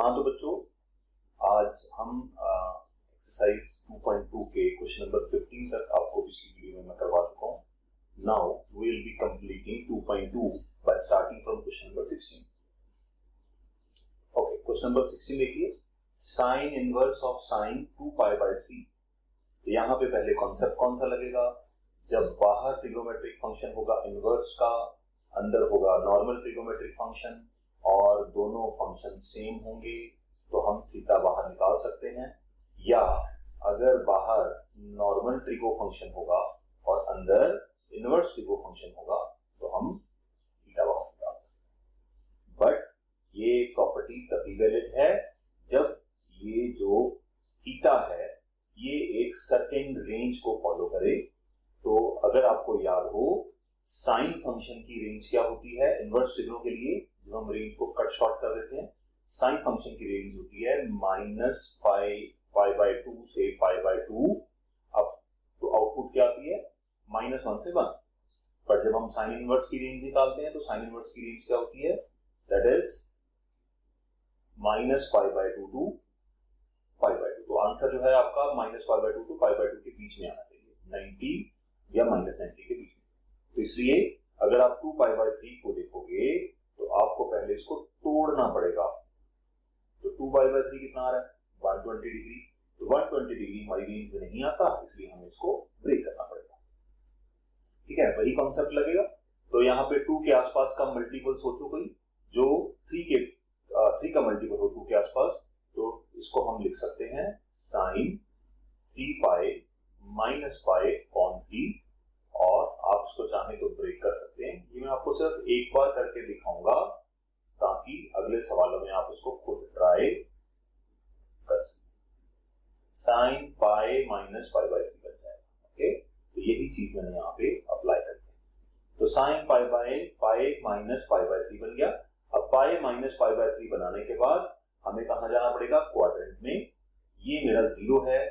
हाँ तो बच्चों, आज हम एक्सरसाइज 2.2 के क्वेश्चन नंबर 15 तक आपको पिछली वीडियो में मैं करवा चुका हूँ. Now we will be completing 2.2 by starting from question number 16. Okay, question number 16 देखिए, sine inverse of sine 2 pi by 3. तो यहाँ पे पहले कॉन्सेप्ट कौन सा लगेगा? जब बाहर ट्रिग्नोमेट्रिक फंक्शन होगा इनवर्स का, अंदर होगा नॉर्मल ट्रिग्नोमेट्रिक फंक्शन और दोनों फंक्शन सेम होंगे तो हम थीटा बाहर निकाल सकते हैं. या अगर बाहर नॉर्मल ट्रिगो फंक्शन होगा और अंदर इनवर्स ट्रिगो फंक्शन होगा तो हम थीटा बाहर निकाल सकते हैं. बट ये प्रॉपर्टी तभी वैलिड है जब ये जो थीटा है ये एक सर्टेन रेंज को फॉलो करे. तो अगर आपको याद हो, साइन फंक्शन की रेंज क्या होती है इनवर्स ट्रिग्नो के लिए, जो हम रेंज को कट शॉर्ट कर देते हैं. साइन फंक्शन की रेंज होती है -पाई/2 से पाई/2 अब. तो आउटपुट क्या आती है? -1 से 1. पर जब हम साइन इनवर्स की रेंज निकालते हैं तो साइन इनवर्स की रेंज क्या होती है? दैट इज -पाई/2 टू पाई/2. तो आंसर जो है आपका -पाई/2 टू पाई/2 के बीच में आना चाहिए, 90 या -90 के बीच में. तो इसलिए अगर आप 2 पाई/3 को देखोगे तो आपको पहले इसको तोड़ना पड़ेगा. तो 2 पाई/3 कितना आ रहा है? 120 डिग्री. तो 120 डिग्री हमारी रेंज में नहीं आता, इसलिए हमें इसको ब्रेक करना पड़ेगा. ठीक है, वही कॉन्सेप्ट लगेगा. तो यहाँ पे 2 के आसपास का मल्टीपल सोचो कोई जो 3 का मल्टीपल हो 2 के आसपास. तो इसको हम लिख सकते हैं sine 3 pi minus pi upon 3, और आप इसको चाहें तो ब्रेक कर सकते हैं. ये मैं आपको सिर्फ एक बार करके दिखाऊंगा ताकि अगले सवालों में आप इसको खुद ट्राई कर सकें. साइन पाई माइनस पाई/3 बन जाएगा. ओके, तो यही चीज मैंने यहाँ पे अप्लाई करते हैं. तो साइन पाई माइनस पाई/3 बन गया. अब पाई माइनस पाई/3 बनाने के बाद हमें कहां जाना पड़ेगा? क्वाड्रेंट में. ये मेरा 0 है,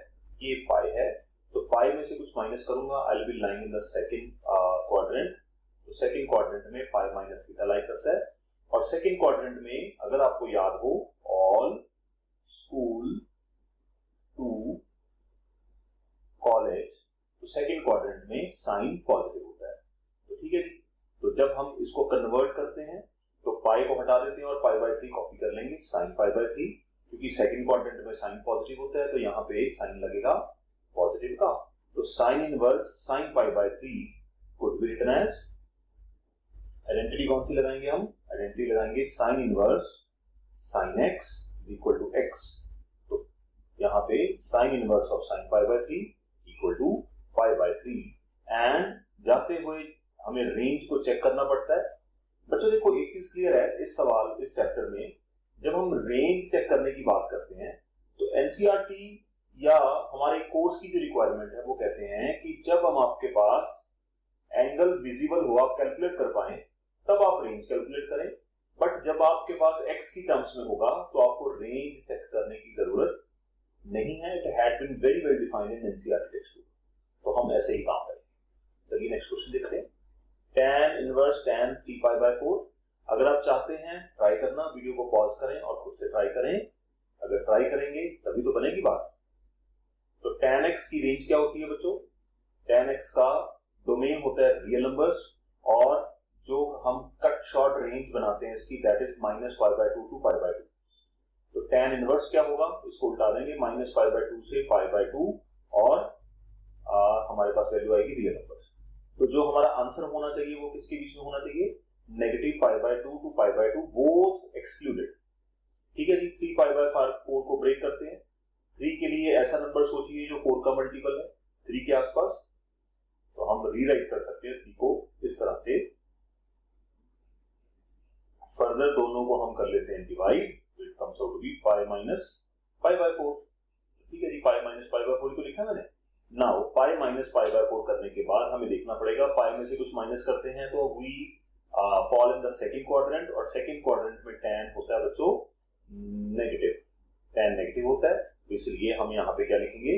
ये पाई है, तो पाई में से कुछ माइनस करूंगा. I will be lying in the second quadrant. तो सेकंड क्वाड्रेंट में पाई माइनस थीटा लाई करता है. और सेकंड क्वाड्रेंट में अगर आपको याद हो, ऑल स्कूल टू कॉलेज, तो सेकंड क्वाड्रेंट में साइन पॉजिटिव होता है. तो ठीक है जी. तो जब हम इसको कन्वर्ट करते हैं तो पाई को हटा देते हैं और पाई/3 कॉपी कर लेंगे साइन पाई/3, क्योंकि सेकंड क्वाड्रेंट में साइन पॉजिटिव होता है तो यहाँ पे साइन लगेगा पॉजिटिव का. तो साइन इनवर्स साइन पाई/3 could be written as, identity कौन सी लगाएंगे हम? आइडेंटिटी लगाएंगे sine inverse sine x is equal to x. तो यहाँ पे साइन इनवर्स ऑफ साइन पाई/3 इक्वल टू पाई/3. एंड जाते हुए हमें रेंज को चेक करना पड़ता है. बच्चों देखो, एक चीज क्लियर है इस सवाल, इस चैप्टर में जब हम रेंज चेक करने की बात करते हैं तो एनसीईआरटी या हमारे कोर्स की जो रिक्वायरमेंट है वो कहते हैं कि जब हम आपके पास एंगल विजिबल हो, आप कैलकुलेट कर पाए, तब आप रेंज कैलकुलेट करें. बट जब आपके पास x की टर्म्स में होगा तो आपको रेंज चेक करने की जरूरत नहीं है. It had been very well defined in NCERT text book. तो हम ऐसे ही काम करेंगे. चलिए नेक्स्ट क्वेश्चन देखते हैं. tan inverse tan 3 पाई/4. अगर आप चाहते हैं ट्राई करना, वीडियो को पॉज करें और खुद से ट्राई करें. अगर ट्राई करेंगे तभी तो बनेगी बात. तो tan x की रेंज क्या होती है बच्चों? tan x का डोमेन होता है रियल नंबर्स, और जो हम कट शॉर्ट रेंज बनाते हैं इसकी, दैट इज -पाई/2 टू पाई/2. तो tan इनवर्स क्या होगा? इसको उल्टा देंगे, -पाई/2 से पाई/2, और हमारे पास वैल्यू आएगी रियल नंबर्स. तो जो हमारा आंसर होना चाहिए वो किसके बीच में होना चाहिए? -पाई/2 टू पाई/2, बोथ एक्सक्लूडेड. ठीक है जी. 3 पाई/4 को ब्रेक करते हैं. 3 के लिए ऐसा नंबर सोचिए जो 4 का मल्टीपल है 3 के आसपास. तो हम रीराइट कर सकते हैं 3 को इस तरह से. फर्दर दोनों को हम कर लेते हैं divide. It comes out to be pi minus पाई/4. ठीक है जी. पाई माइनस पाई/4 को लिखा मैंने. नाउ पाई माइनस पाई/4 करने के बाद हमें देखना पड़ेगा, पाई में से कुछ माइनस करते हैं तो we fall in the second quadrant. और सेकंड क्वाड्रेंट में tan होता है बच्चों नेगेटिव. tan नेगेटिव होता है, तो इसलिए हम यहाँ पे क्या लिखेंगे?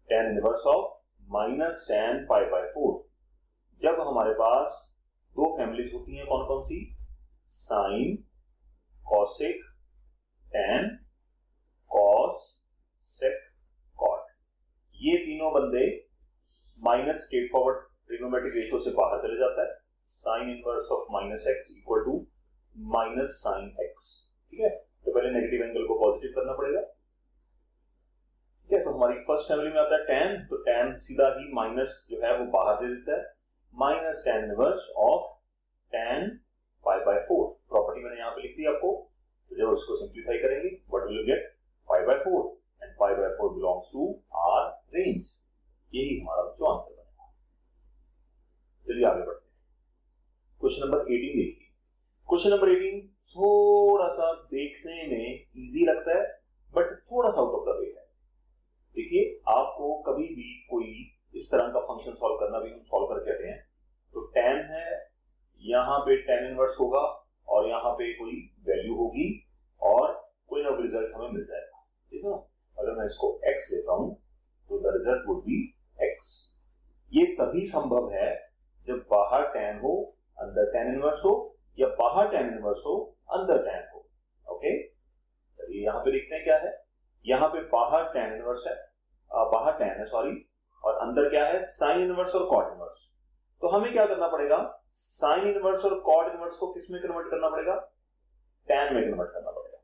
tan inverse of minus tan पाई/4. जब हमारे पास दो फैमिलीज होती हैं, कौन कौन सी? साइन, कॉसेक, tan ये तीनों बंदे minus straight forward trigonometric ratio से बाहर चले जाता है, sine inverse of minus x equal to minus sine x. ठीक है, तो पहले नेगेटिव एंगल को पॉजिटिव करना पड़ेगा। ठीक है, तो हमारी फर्स्ट फैमिली में आता है tan, तो tan सीधा ही माइनस जो है वो बाहर दे देता है, minus tan inverse of tan pi by 4। Property मैंने यहाँ पे लिख दी आपको, तो जब उसको सिंप्लीफाई करेंगे what will you get, pi by 4 and pi by 4 belongs to our range. यही हमारा जो आंसर बनेगा। चलिए आगे बढ़ते हैं, क्वेश्चन नंबर 18 देखिए। क्वेश्चन नंबर 18 थोड़ा सा देखने में इजी लगता है बट थोड़ा सा आउट ऑफ द वे है। देखिए, आपको कभी भी कोई इस तरह का फंक्शन सॉल्व करना, भी हम सॉल्व करके आते हैं, तो tan है, यहाँ पे tan इनवर्स होगा और यहाँ पे कोई वैल्यू होगी और कोई ना कोई रिजल्ट हमें मिल जाएगा। ठीक है, अगर मैं इसको x लेता हूं तो the result would be x। ये तभी संभव है जब बाहर tan हो अंदर tan इनवर्स हो, या बाहर tan इनवर्स हो अंदर tan हो। ओके, चलिए यहाँ पे देखते हैं क्या है। यहाँ पे बाहर tan इनवर्स है, बाहर tan है सॉरी, और अंदर क्या है, साइन इनवर्स और कॉट इनवर्स। तो हमें क्या करना पड़ेगा, साइन इनवर्स और कॉट इनवर्स को किस में कन्वर्ट करना पड़ेगा, tan में कन्वर्ट करना पड़ेगा।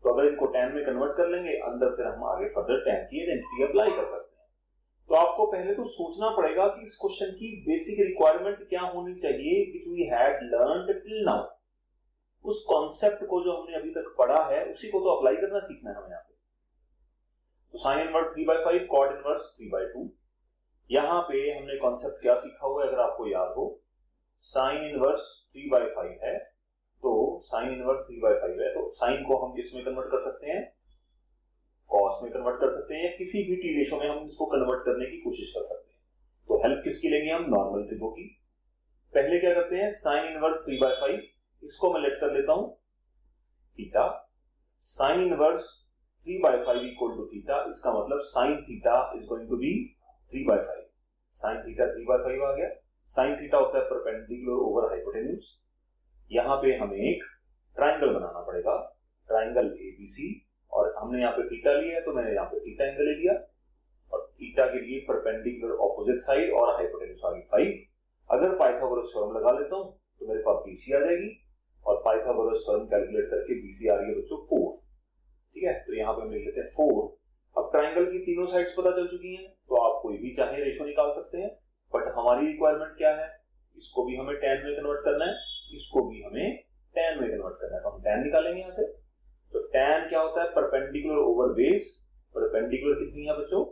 तो अगर इनको tan में कन्वर्ट कर लेंगे, अंदर फिर हम आगे फर्दर tan की आइडेंटिटी अप्लाई कर सकते हैं। तो आपको पहले तो सोचना पड़ेगा कि इस क्वेश्चन की बेसिक रिक्वायरमेंट क्या होनी चाहिए which we had learned till now. उस कॉन्सेप्ट को जो हमने अभी तक पढ़ा है उसी को तो अप्लाई करना सीखना है हमें यहाँ पे। तो साइन इनवर्स 3/5, कॉट इनवर्स 3/2। यहां पे हमने कॉन्सेप्ट क्या सीखा हुआ है, अगर आपको याद हो, साइन इनवर्स 3/5 है, तो साइन इनवर्स 3/5 है, तो साइन को हम किस में कन्वर्ट कर सकते हैं, कॉस में कन्वर्ट कर सकते हैं, या किसी भी टी रेशो में हम इसको कन्वर्ट करने की कोशिश कर सकते हैं। तो हेल्प किसकी लेंगे हम, नॉर्मल त्रिभुज की। पहले क्या करते हैं, साइन इनवर्स 3/5, इसको मैं लेट कर लेता हूं theta. Sine inverse 3/5 equal to theta, इसका मतलब sine theta is going to be 3/5। Sine theta 3/5 आ गया। साइन थीटा होता है परपेंडिकुलर ओवर हाइपोटेन्यूज। यहां पे हमें एक ट्राइंगल बनाना पड़ेगा, ट्राइंगल एबीसी, और हमने यहाँ पे थीटा लिया है तो मैंने यहाँ पे थीटा एंगल ले लिया, और थीटा के लिए परपेंडिकुलर ऑपोजिट साइड और हाइपोटेन्यूज आ गई 5। अगर पाइथागोरस थ्योरम लगा लेता हूं तो मेरे पास बीसी आ जाएगी, और पाइथागोरस थ्योरम कैलकुलेट करके बीसी आ रही है बच्चों 4। ठीक है, तो यहाँ पे हम लिख लेते हैं 4। अब ट्राइंगल की तीनों साइड्स पता चल चुकी हैं, तो आप कोई भी चाहे रेशो निकाल सकते हैं, बट हमारी रिक्वायरमेंट क्या है, इसको भी हमें tan में कन्वर्ट करना है, इसको भी हमें tan में कन्वर्ट करना है, तो हम tan निकालेंगे यहां से। तो tan क्या होता है, परपेंडिकुलर ओवर बेस। परपेंडिकुलर कितनी है बच्चों,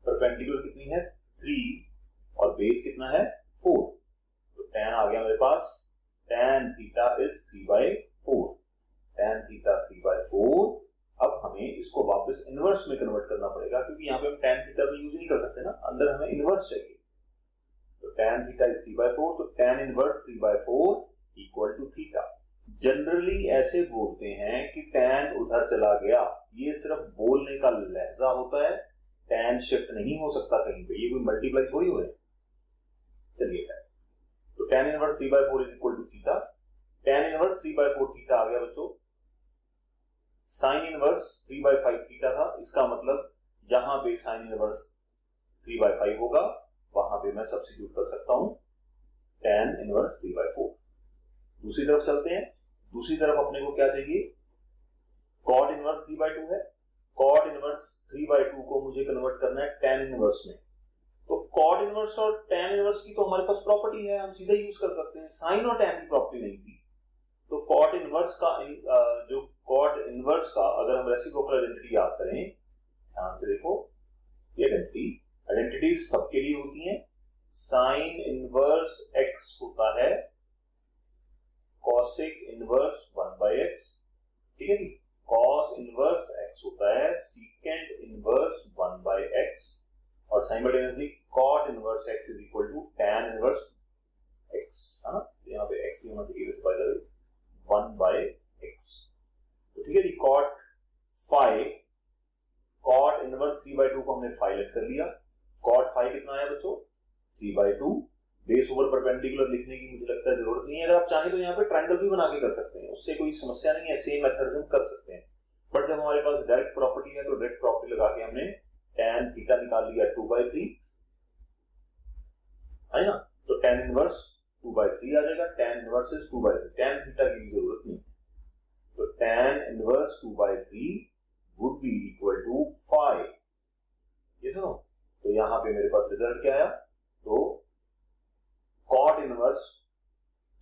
परपेंडिकुलर कितनी है 3, और बेस कितना है 4। तो tan आ गया मेरे पास, tan theta is 3/4, tan theta 3/4। अब हमें इसको वापस इनवर्स में कन्वर्ट करना पड़ेगा, क्योंकि यहाँ पे हम tan थीटा तो यूज नहीं कर सकते ना, अंदर हमें इनवर्स चाहिए। तो tan थीटा इज 3/4, तो tan inverse 3/4 equal to theta. Generally ऐसे बोलते हैं कि tan उधर चला गया, ये सिर्फ बोलने का लहजा होता है, tan शिफ्ट नहीं हो सकता कहीं पे, ये कोई मल्टीप्लाई थोड़ी हो रहा है। चलिए, तो tan inverse 3/4 is equal to theta. tan inverse 3/4 theta आ गया बच्चों। साइन इनवर्स 3/5 थीटा था, इसका मतलब जहां पे साइन इनवर्स 3/5 होगा वहां पे मैं सब्स्टिट्यूट कर सकता हूं tan इनवर्स 3/4। दूसरी तरफ चलते हैं, दूसरी तरफ अपने को क्या चाहिए, cot इनवर्स 3/2 है। cot इनवर्स 3/2 को मुझे कन्वर्ट करना है tan इनवर्स में। तो cot इनवर्स और tan इनवर्स की तो हमारे पास प्रॉपर्टी है, हम सीधा यूज कर सकते हैं, साइन और tan की प्रॉपर्टी नहीं थी। तो cot इनवर्स का जो cot इनवर्स का अगर हम रेसिप्रोकल आइडेंटिटी याद करें, ध्यान से देखो, ये आइडेंटिटी सबके लिए होती है। साइन इनवर्स x होता है cosec इनवर्स 1/x, ठीक है जी। cos इनवर्स x होता है secant इनवर्स 1/x, और simultaneously cot inverse x is equal to tan inverse x। हाँ, यहाँ पे x ही होना चाहिए, बाय द वे 1/x। तो ठीक है जी, cot phi, cot इनवर्स 3/2 को हमने phi लेट कर लिया। cot phi कितना है बच्चों, 3/2। बेस ओवर परपेंडिकुलर लिखने की मुझे लगता है जरूरत नहीं है, अगर आप चाहें तो यहाँ पे ट्रायंगल भी बना के कर सकते हैं, उससे कोई समस्या नहीं है, सेम मेथड से हम कर सकते हैं। बट जब हमारे पास डायरेक्ट प्रॉपर्टी है तो डायरेक्ट प्रॉपर्टी लगा के हमने tan थीटा निकाल लिया 2/3 है ना, तो tan इनवर्स 2/3 आ जाएगा। tan inverse is 2/3, tan theta की जरूरत नहीं, तो tan inverse 2/3 would be equal to 5। ये सुनो, तो यहां पे मेरे पास रिजल्ट क्या आया, तो cot इनवर्स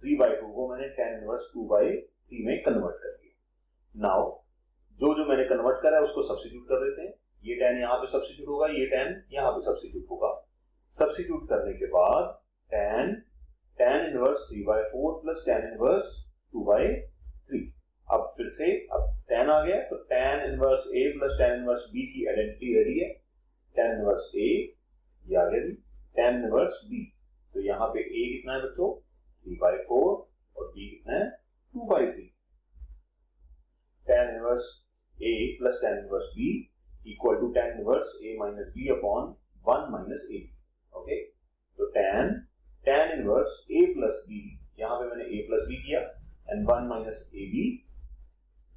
3/2 को मैंने tan इनवर्स 2/3 में कन्वर्ट कर दिया। नाउ जो मैंने कन्वर्ट करा है उसको सब्स्टिट्यूट कर देते हैं। ये tan यहां पे सब्स्टिट्यूट होगा, ये tan यहां पे सब्स्टिट्यूट होगा। सब्स्टिट्यूट करने के बाद tan inverse 3/4 plus tan inverse 2/3। अब फिर से अब tan आ गया, तो tan inverse a plus tan inverse b की आइडेंटिटी रेडी है। tan इनवर्स a ये आ गया, tan इनवर्स b, तो यहां पे a कितना है बच्चों 3/4 और b कितना है 2/3। tan inverse a plus tan inverse b equal to tan inverse a minus b upon 1 minus a। Okay, तो tan inverse a plus b, यहां पे मैंने a प्लस b किया एंड 1 माइनस a b।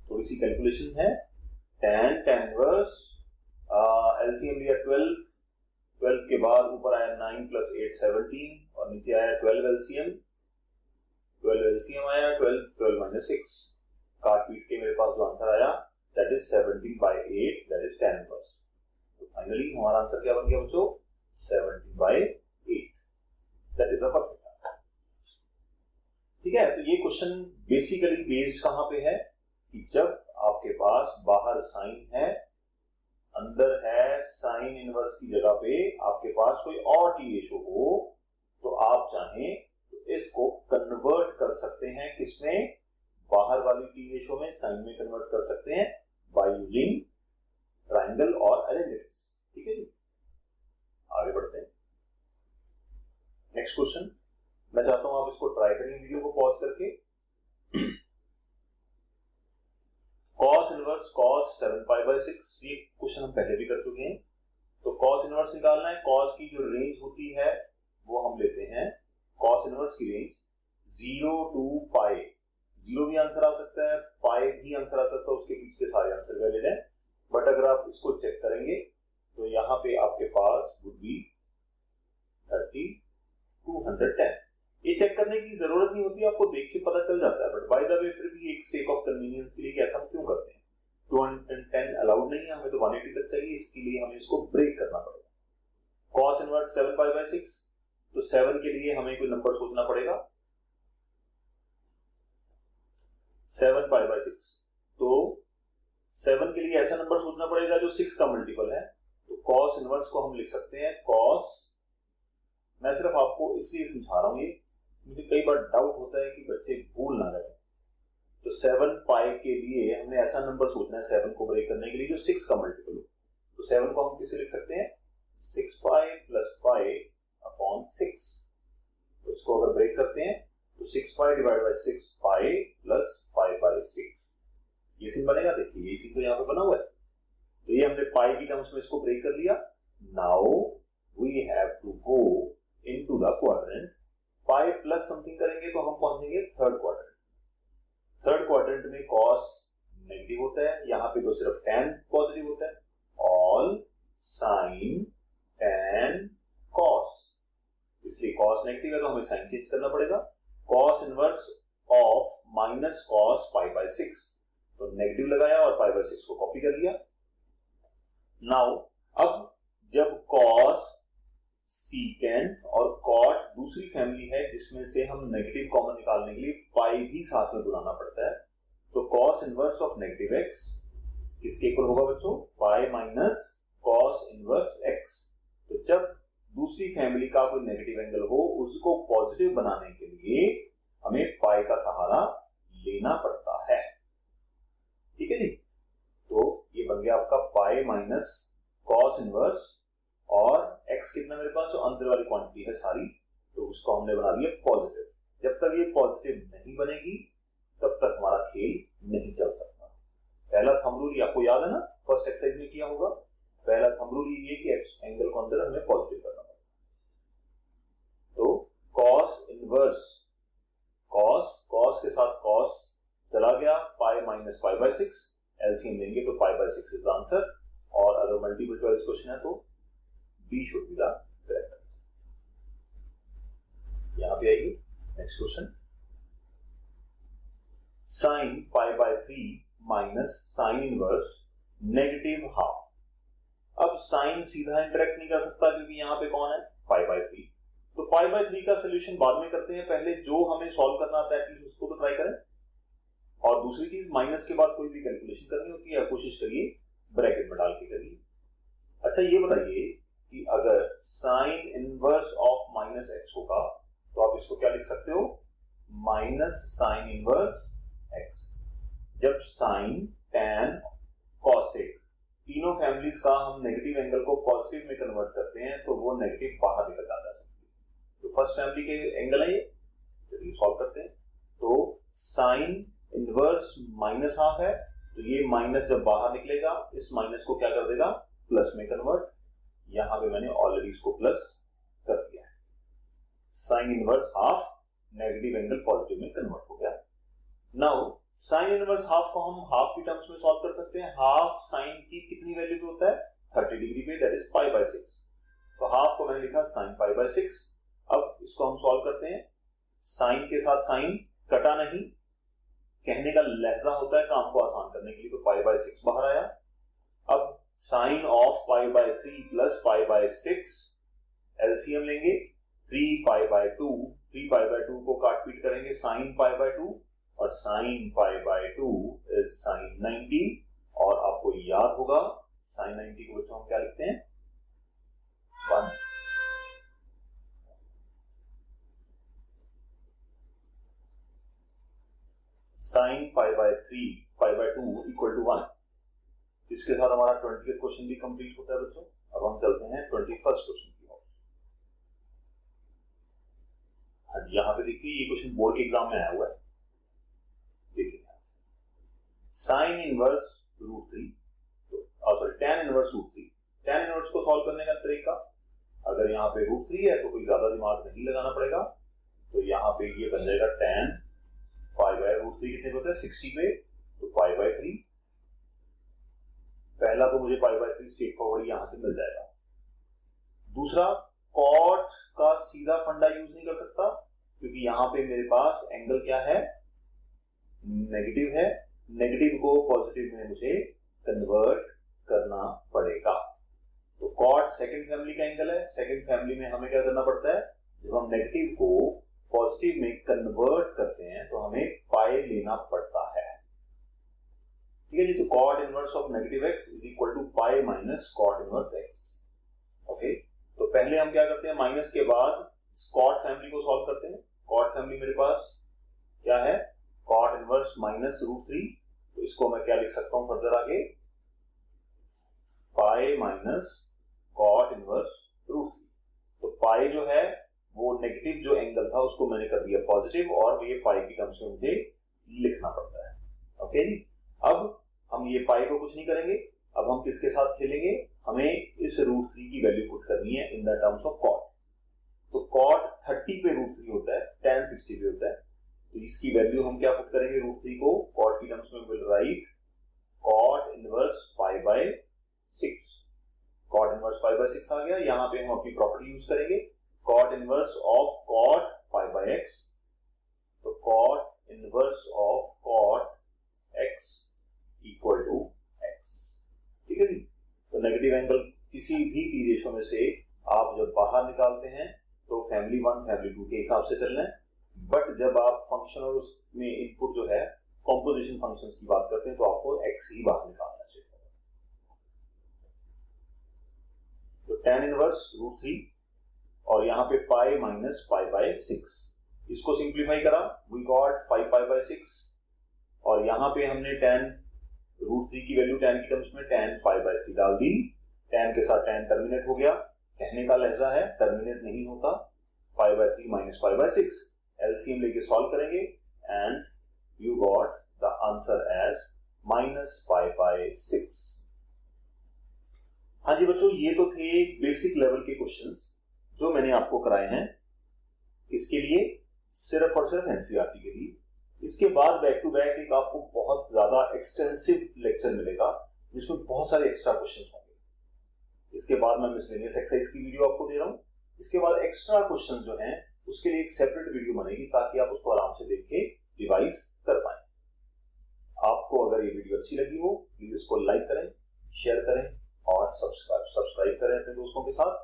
थोड़ी सी calculation है, tan inverse LCM लिया 12 के बाद ऊपर आया 9 प्लस 8 17 और नीचे आया 12 एलसीएम आया 12 माइनस 6, काट पीट के मेरे पास जो आंसर आया that is 17/8, that is tan inverse. तो फाइनली हमारा आंसर क्या बन गया बच्चों 17/8, that is the perfect answer. ठीक है, तो ये क्वेश्चन बेसिकली बेस्ड कहां पे है कि जब आपके पास बाहर साइन है, अंदर है साइन इनवर्स की जगह पे आपके पास कोई और टी रेशो हो, तो आप चाहें तो इसको कन्वर्ट कर सकते हैं किसमें, बाहर वाली टी रेशो में साइन में कन्वर्ट कर सकते हैं बाय यूजिंग ट्रायंगल और आइडेंटिटीज। ठीक है जी, आगे बढ़ते हैं। नेक्स्ट क्वेश्चन, मैं चाहता हूं आप इसको ट्राई करें वीडियो को पॉज करके। cos इनवर्स cos 7π/6, ये क्वेश्चन हम पहले भी कर चुके हैं। तो cos इनवर्स निकालना है, cos की जो रेंज होती है वो हम लेते हैं, cos इनवर्स की रेंज 0 to π, 0 भी आंसर आ सकता है, π भी आंसर आ सकता है, उसके बीच के सारे आंसर वैलिड हैं। बट अगर आप इसको चेक करेंगे तो यहाँ पे आपके पास वुड बी 30 210। ये चेक करने की जरूरत नहीं होती, आपको देख के पता चल जाता है, बट बाय द वे फिर भी एक सेक ऑफ कन्वीनियंस के लिए कि ऐसा हम क्यों करते हैं, 210 अलाउड नहीं है, हमें तो 180 तक चाहिए, इसके लिए हमें इसको ब्रेक करना पड़ेगा। cos इनवर्स 7π/6, तो 7 के लिए हमें कोई नंबर सोचना पड़ेगा, 7π/6, तो 7 के लिए ऐसा नंबर सोचना पड़ेगा जो 6 का मल्टीपल है। तो cos इनवर्स को हम लिख सकते हैं cos, मैं सिर्फ आपको इसलिए समझा रहा हूं, ये मुझे कई बार डाउट होता है कि बच्चे भूल ना जाए, तो 7π के लिए हमने ऐसा नंबर सोचना है 7 को ब्रेक करने के लिए जो 6 का मल्टीपल हो। तो 7 को हम किसे लिख सकते हैं 6π प्लस π अपॉन 6। तो इसको अगर ब्रेक करते हैं तो 6π डिवाइड बाय 6π प्लस π/6, ये सीन बनेगा। देखिए ये सीन तो यहाँ पे बना हुआ है, तो ये हमने पाई की टर्म्स में इसको ब्रेक कर लिया। Now we have to go into the quadrant, pi plus something करेंगे तो हम पहुंचेंगे थर्ड क्वाड्रेंट। थर्ड क्वाड्रेंट में cos नेगेटिव होता है, यहाँ पे तो सिर्फ tan पॉजिटिव होता है, ऑल साइन tan cos, इसलिए cos नेगेटिव है तो हमें साइन चेंज करना पड़ेगा। cos inverse of minus cos π/6, तो नेगेटिव लगाया और π/6 को कॉपी कर लिया। नाउ अब जब cos सीकेंट और cot दूसरी फैमिली है जिसमें से हम नेगेटिव कॉमन निकालने के लिए पाई भी साथ में बुलाना पड़ता है, तो cos inverse of negative x किसके इक्वल होगा बच्चों, pi minus cos inverse x। तो जब दूसरी फैमिली का कोई नेगेटिव एंगल हो उसको पॉजिटिव बनाने के लिए हमें पाई का सहारा लेना पड़ता है। ठीक है जी, तो ये बन गया आपका पाई माइनस cos इनवर्स, और x कितना मेरे पास जो अंदर वाली क्वांटिटी है सारी, तो उसको हमने बना दिया पॉजिटिव। जब तक ये पॉजिटिव नहीं बनेगी तब तक हमारा खेल नहीं चल सकता। पहला थंब रूल आपको याद है ना, फर्स्ट एक्सरसाइज में किया होगा, पहला थंब रूल ये कि एंगल को अंदर हमें पॉजिटिव करना पड़ेगा। तो cos इनवर्स, cos के साथ cos चला गया, पाई माइनस π/6, एलसीएम लेंगे तो π/6 इज द आंसर, और अगर मल्टीपल चॉइस क्वेश्चन है तो B should be the correct answer. यहां पे आइए next question, sine pi by 3 minus sine inverse negative half. अब साइन सीधा इंटरेक्ट नहीं कर सकता क्योंकि यहां पे कौन है, पाई बाय 3, तो पाई बाय 3 का सोल्यूशन बाद में करते हैं, पहले जो हमें सॉल्व करना आता है एटलीस्ट उसको तो ट्राई करें। और दूसरी चीज, माइनस के बाद कोई भी कैलकुलेशन करनी होती है कोशिश करिए ब्रैकेट में डाल के करिए। अच्छा ये बताइए कि अगर sign inverse of minus x होगा तो आप इसको क्या लिख सकते हो, माइनस साइन इनवर्स एक्स। जब साइन, टैन, कॉसेक तीनों फैमिलीज का हम नेगेटिव एंगल को पॉजिटिव में कन्वर्ट करते हैं तो वो नेगेटिव बाहर निकल जाता है। तो फर्स्ट फैमिली के एंगल है ये, चलिए सॉल्व करते हैं। तो साइन इनवर्स माइनस हाफ है, तो ये माइनस जब बाहर निकलेगा इस माइनस को क्या कर देगा, प्लस में कन्वर्ट। यहां पे मैंने ऑलरेडी इसको प्लस कर दिया है। Sine inverse half negative angle positive में कन्वर्ट हो गया। नाउ साइन इनवर्स हाफ को हम हाफ की टर्म्स में सॉल्व कर सकते हैं। हाफ साइन की कितनी वैल्यू पे होता है, 30 डिग्री पे, दैट इज पाई बाय 6। तो हाफ को मैंने लिखा साइन पाई बाय 6। अब इसको हम सॉल्व करते हैं, साइन के साथ साइन कटा नहीं, कहने का लहजा होता है काम को आसान करने के लिए, तो पाई बाय 6 बाहर आया। अब sine of pi by 3 plus pi by 6 LCM लेंगे, 3 पाई बाय 2, 3 पाई बाय 2 को काट पीट करेंगे, साइन पाई बाय 2, और sign pi by 2 is sine 90। और आपको याद होगा साइन 90 को बच्चों हम क्या लिखते हैं, 1। Sine pi by 3 pi by 2 equal to 1। इसके साथ हमारा 20th क्वेश्चन भी कंप्लीट होता है बच्चों। अब हम चलते हैं 21st क्वेश्चन की ओर। हाँ जी, यहां पे देखिए ये क्वेश्चन बोर्ड के एग्जाम में आया हुआ है, देखिए sine inverse root 3, sorry tan inverse root 3। Tan inverse को सॉल्व करने का तरीका, अगर यहाँ पे रूट 3 है तो कोई ज्यादा दिमाग नहीं लगाना पड़ेगा, तो यहाँ पे ये बन जाएगा टैन पाई बाय रूट 3 कितने होता है 60 पे, तो पाई बाय 3। पहला तो मुझे पाई बाय 3 स्ट्रेट फॉरवर्ड यहां से मिल जाएगा। दूसरा, कॉट का सीधा फंडा यूज नहीं कर सकता क्योंकि यहां पे मेरे पास एंगल क्या है, नेगेटिव है, नेगेटिव को पॉजिटिव में मुझे कन्वर्ट करना पड़ेगा। तो कॉट सेकंड फैमिली का एंगल है, सेकंड फैमिली में हमें क्या करना पड़ता है, जब हम नेगेटिव को पॉजिटिव में कन्वर्ट करते हैं तो हमें पाई लेना पड़ता है। ठीक है जी, तो cot inverse of negative x is equal to pi minus cot inverse x. Okay, तो पहले हम क्या करते हैं, माइनस के बाद कॉट फैमिली को सॉल्व करते हैं। कॉट फैमिली मेरे पास क्या है, कॉट इनवर्स माइनस रूट 3, तो इसको मैं क्या लिख सकता हूं फर्दर आगे, pi minus cot inverse root 3। तो पाई जो है वो नेगेटिव जो एंगल था उसको मैंने कर दिया पॉजिटिव, और ये पाई की टर्म्स में मुझे लिखना पड़ता है। ओके जी, अब हम ये पाई को कुछ नहीं करेंगे, अब हम किसके साथ खेलेंगे, हमें इस रूट 3 की वैल्यू पुट करनी है in the terms of cot. तो कॉट 30 पे रूट 3 होता है, tan 60 पे होता है, तो इसकी वैल्यू हम क्या पुट करेंगे, रूट 3 को कॉट की टर्म्स में will write cot inverse pi by 6। Cot inverse pi by 6 आ गया। यहां पे हम अपनी प्रॉपर्टी यूज करेंगे, cot inverse of cot pi by x, तो cot inverse of cot x equal to x। ठीक है जी, तो नेगेटिव एंगल किसी भी टी रेशो में से आप जब बाहर निकालते हैं तो फैमिली 1 फैमिली 2 के हिसाब से चलना है, बट जब आप फंक्शन और उसमें इनपुट जो है कॉम्पोजिशन फंक्शंस की बात करते हैं तो आपको x ही बाहर निकालना चाहिए। तो tan इनवर्स रूट 3 और यहाँ पे पाई माइनस पाई बाय 6, इसको सिंप्लीफाई करा, वी गॉट 5 पाई बाय 6, और यहाँ पे हमने tan रूट 3 की वैल्यू tan की टर्म्स में tan पाई बाय 3 डाल दी। tan के साथ tan टर्मिनेट हो गया, कहने का लहजा है टर्मिनेट नहीं होता, pi by 3 minus pi by 6, LCM लेके सॉल्व करेंगे and you got the answer as minus pi by 6। हाँ जी बच्चों, ये तो थे बेसिक लेवल के क्वेश्चंस जो मैंने आपको कराए हैं, इसके लिए सिर्फ और सिर्फ एनसीईआरटी के लिए। इसके बाद बैक टू बैक एक आपको बहुत ज्यादा एक्सटेंसिव लेक्चर मिलेगा जिसमें बहुत सारे एक्स्ट्रा क्वेश्चंस होंगे। इसके बाद मैं मिसलेनियस एक्सरसाइज की वीडियो आपको दे रहा हूँ। इसके बाद एक्स्ट्रा क्वेश्चन जो हैं उसके लिए एक सेपरेट वीडियो बनेगी ताकि आप उसको आराम से देख के रिवाइज कर पाए। आपको अगर ये वीडियो अच्छी लगी हो प्लीज इसको लाइक करें, शेयर करें और सब्सक्राइब करें अपने दोस्तों के साथ।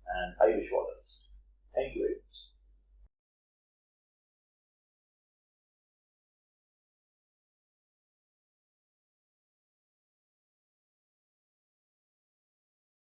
And I wish you all the best.